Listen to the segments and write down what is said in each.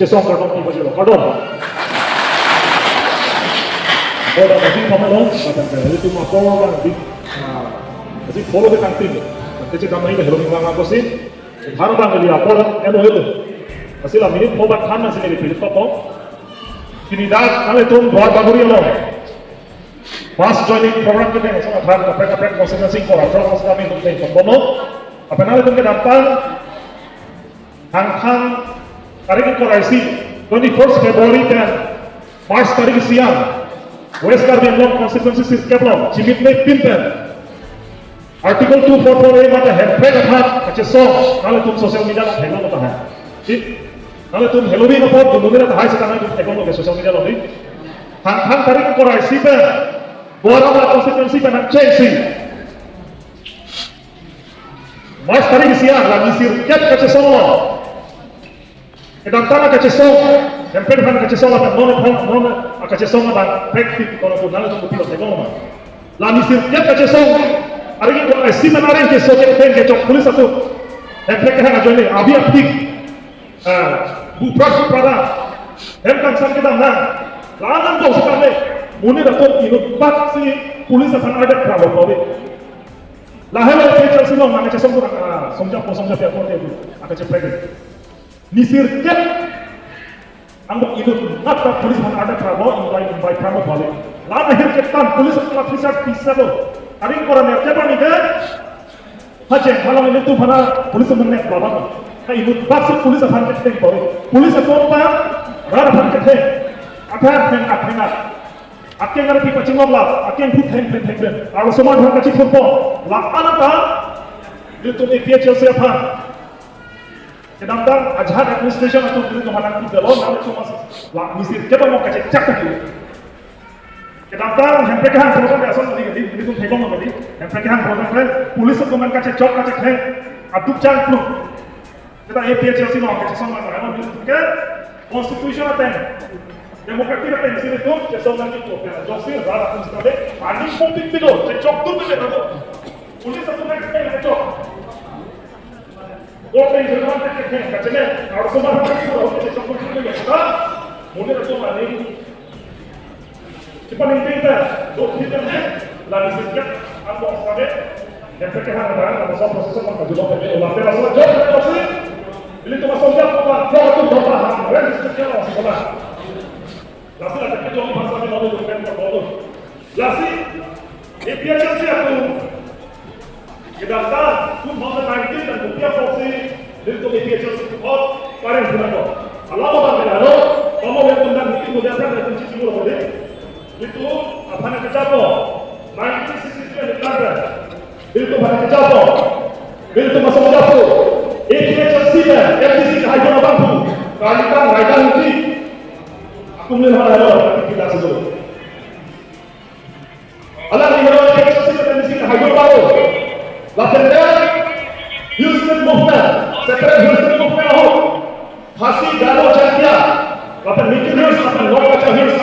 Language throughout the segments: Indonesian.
song cordon iba sila cordon. Ora kasi pamalo, patang itu mah power kan di. Kasi follow the country. Kasi kamay ka hello mga ako si. Harap ang liya pola ano. Kasi la minute po ba kan sila pilit po. Tinidad kami tum buat baguri lo. Fast joining program kita sa atrás ka prek consistency ko atrás kami tum tay pambono. Apa namin tum kedapan hang tarik ko RC 21st February dan March tarik siang. West Caribbean Law Constituency is Kepler, Jimit May Pinten. Article 244A mata है, प्रेग अर्थात अच्छे सौ नाले तुम social media में फेंकना होता है, ठीक? नाले तुम हेलोवी में बहुत दुनिया में हाई से करना तुम फेंकना होगा सोशल मीडिया में, हंग तारीख को राय सी पे, बोरा वाला constituency पे नक्शे सी, March tarik siang lagi sirket kece सौ, kedantara kece सौ, Hampir kan kecesong apa non kecesong apa praktik kalau pun nalar tu pilot ekonomi. Lami sirket kecesong hari ini kalau esi menarik kecesong kita kecok polis satu. Hampir kan aja ni abi apik buprak pada. Hampir kan kita nak lanan tu sekali. Muni dapat ini bak si polis akan ada problem kau ni. Lahir kecesong sih orang kecesong tu somja tiap orang tu akan cepet. Ni sirket Angkut itu mata polis mana ada trouble, invite trouble balik. Lama akhir kita polis setelah bisa tu. Hari ini korang ni apa ni kan? Hajat kalau ini tu mana polis mengenai bawa. Hai itu pasti polis akan kita balik. Polis akan apa? Rara akan kita. Apa? Apa yang ada di pacingok lah. Apa yang pun ten. Kalau semua orang kecil football, lapan apa? Itu ni PHL siapa? Sedangkan ajaran administration atau dulu kemarin itu belum ada cuma misir kita mau kacau cak lagi. Sedangkan hampir kan program asal tadi itu tengok tadi hampir kan program polis itu man kacau cak hai aduk cang pun. Kita APHL sih mau kacau sama orang itu kan constitution ada demokrasi ada di sini tu sesuatu lagi tu kan jadi rara pun sekali ani pun pintu cak tu betul polis itu man kacau Orang yang berada di sini, katanya harus semua orang itu harus campur juga. Sebab mungkin itu mana ini cepat kita, kita ni lagi sedikit ambil sekali. Yang perkara ada masa proses apa juga perlu lakukan. Masalah jauh dari proses. Bila tu masalah apa? Jauh tu berapa? Orang sedikit orang sekolah. Lasi ada kerja di masa ni lalu bukan terbaru. Lasi, APHL siapa? Kedata, tu masa 19 dan rupiah porsi itu APHL support parent gunakan. Kalau apa berlalu, kamu yang tentang itu mudah sangat kunci timur boleh. Itu apa nak kecapo? 1962 declared. Itu apa nak kecapo? Itu masa mudaku. APHL sila, FDC hajar bangku. Kalikan rakyat nanti. Aku melihat hal kita sebut. Alam ini orang APHL sila dan sila hajar bangku. Lapendar Houston Movement, Secretary Houston Movement aho, Hasi Dalo Chakia, Lapen Mikir Hills, Lapen Lokacha Hills,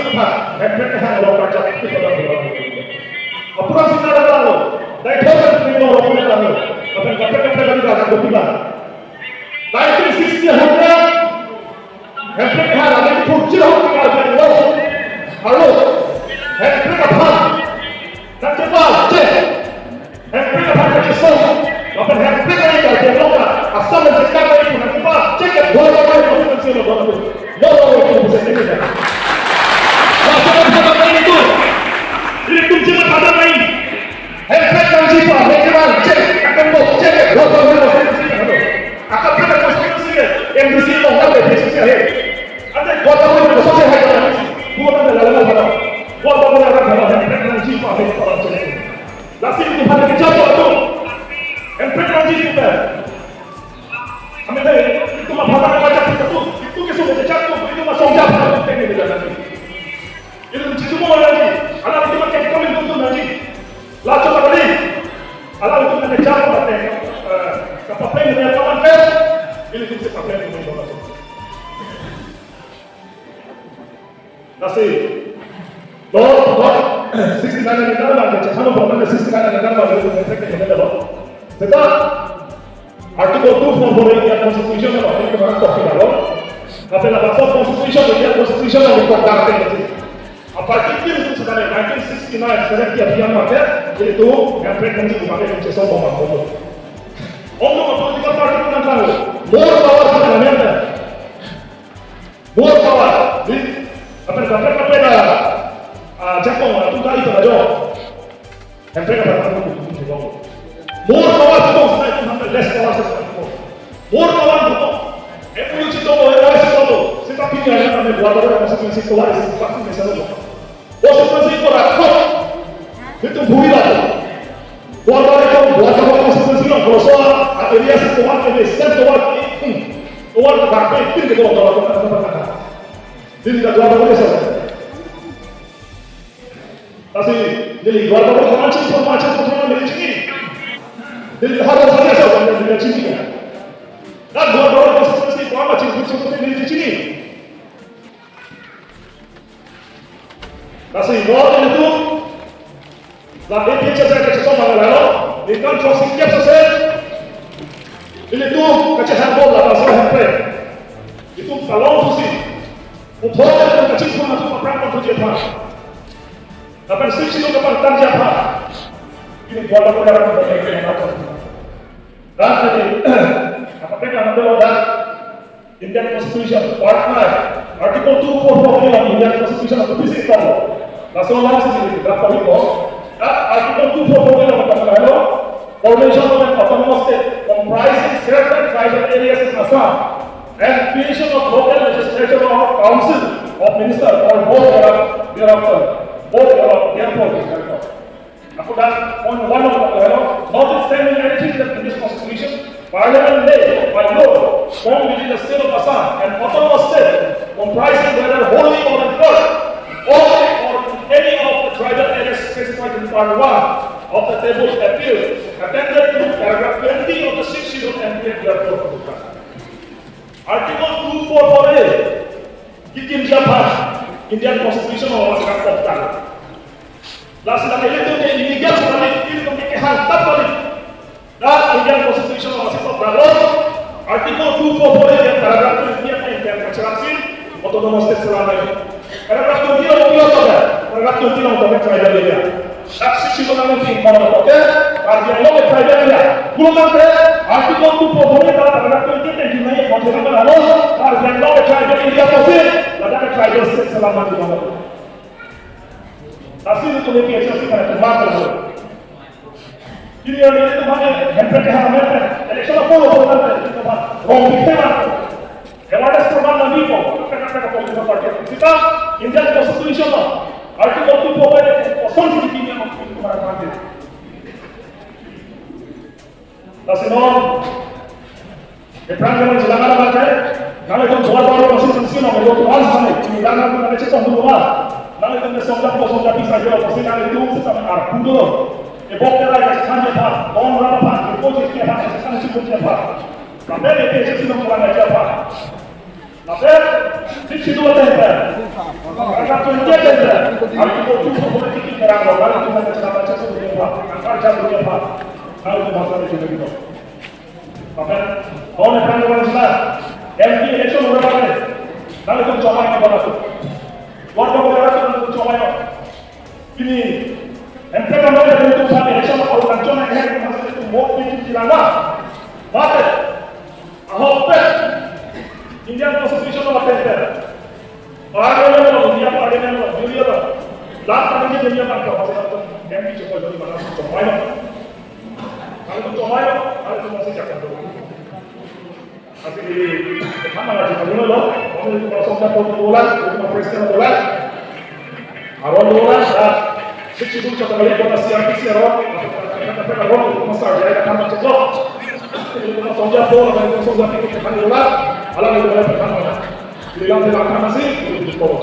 Hampir kan Lokacha itu pada bulan. Apurang sih ada lalu, dari tahun ini orang punya lalu, Lapen kata lagi dah ada bulan. 1960 harga, hampir kan ada kurcil harga dari lalu, halo, hampir apa? Tak cepat, cek. Hampir apa kesal, apa hampir lagi kalau dia asal mereka lagi pun apa cek dua orang konstitusi lo dua orang itu bisa ini dah. Masalah apa main itu? Ini tu cuma ada main. Hampir kan siapa? Mereka cek akan bos cek dua orang konstitusi itu. Akan pada konstitusi yang di sini orang konstitusi ada. Ada dua orang konstitusi ada. Dua orang dalam apa? Dua orang dalam apa? Hampir kan siapa? Mereka orang cek. Lasi itu pada kejauh tu, hampir lagi kita. Kami dah itu mah pada macam itu kesudah kejauh itu mah songjap teknik dia nanti. Itu cuma lagi, alam itu macam kami itu nanti. Lalu tadi, alam itu macam kejauh nanti. Kapal yang dia pakai, ini tu sepak yang ini bawa. Lasi. Lord, 69 negara lagi, cakap apa mana 69 negara lagi itu mereka yang ada. Sebab artikel 244 yang konstitusi apa ini kita tak tahu. Après la constitution, la constitution est concordante. À partir de 1969, c'est-à-dire qu'il y a bien en tête, et tout, et après, comme vous m'avez dit, c'est ça, bon, on doit political party ko nang more power sa kanila. More power. Apa na Japon na tuta ito na jo.Empre ka pa more power to sa ito less power sa ito. More power to. E poi ci to e vai sa to. Se ta pinya na me buat ko sa sin ko wala sa pasti me sa jo. O sa sin ko ra ko. Ito bhui la. Buat ko konstitusi kalau soal akhirnya semua ini semua orang berapa itu kita kalau kata jadi kita dua orang saja tapi jadi dua orang macam dari sini jadi harus saja dari sini dan dua orang konstitusi macam dari sini tapi orang itu la piace che ci sono là, il calcio si chiama se il tu che c'è la bolla la sempre. Il tu salon così. Un po' che ci sono tutto proprio tutti fa. La pensici non per tanti a fa. Il guarda con la roba che è nato. Dante apa pena mandalo da Indian Constitution part 9 article 244 of Indian Constitution of the Pacific la sola si tratta di Article 244 of the Formation of an Autonomous State comprising certain tribal areas in Assam and creation of local legislature or council of ministers or both thereafter. After that, on one of the notwithstanding anything in this constitution, Parliament may, by law, form within the state of Assam an autonomous state comprising whether wholly or in part, or any of the tribal areas specified in part 1 of the table appears attended to paragraph 20 of the 6th schedule and Article 244A Indian Constitution of Assam. Last itu ke illegal balik itu ke hantar balik. Dan Indian Constitution of Assam Article 244A yang paragraph 20 yang mencerahkan otonomous state selama ini. Paragraph 20 paragraph 20 untuk tribal area. Aksi silakan mungkin kalau oke, bagian lo tribal area. Belum nanti artikel 244 paragraph 20 yang dimana konten lalu, bagian lo tribal area posisi, ada tribal state selama di mana. Asli itu lebih ekstra karena terbatas dulu. Jadi yang itu mana hampir election apa lo nanti itu mana rompi tema. Yang ada program lagi kok, kata politik parti kita Indian Constitution artikel 244 kosong sedikit yang mungkin kemarin nanti. Lalu Depan jalan baca, kalau itu buat konstitusi nomor 2 sana, jangan kita cekok dulu lah. Lalu kita sonda bisa jual pasti kalau itu kita arah dulu. Ebok kita sangat pak, orang berapa pak, ebok kita pak, sangat cukup siapa. Sampai itu sih sudah mulai siapa. Sampai sisi dua tempat. Karena tujuh tempat, artikel 244 kerana kalau kita baca satu tempat, angkat satu tempat, kalau itu masalah itu begitu. Sampai kau nak tanya mana? MP election berapa kali? Lalu itu coba yang berapa? Waktu berapa itu coba yang? Ini MP kalau ada itu sampai election kalau kantor yang ini masih itu mau itu lama. Maka ahok Indian Constitution of India. Parliament Julia. Last time kita dia kan kau pasal MP coba jadi mana? Coba yang. Kalau itu coba yang, kalau itu masih cakap dulu. Asli di mana lagi? Kalau lo, kalau itu kosongnya $40, itu presiden $1. Aron $1, dah. Six itu coba balik ke CRPC aron. Tapi aron itu masar, jadi kita macam tu. Itu kosongnya $4, kalau itu kosongnya $1. Alam itu boleh berkan mana? Jadi yang kita masih itu kalau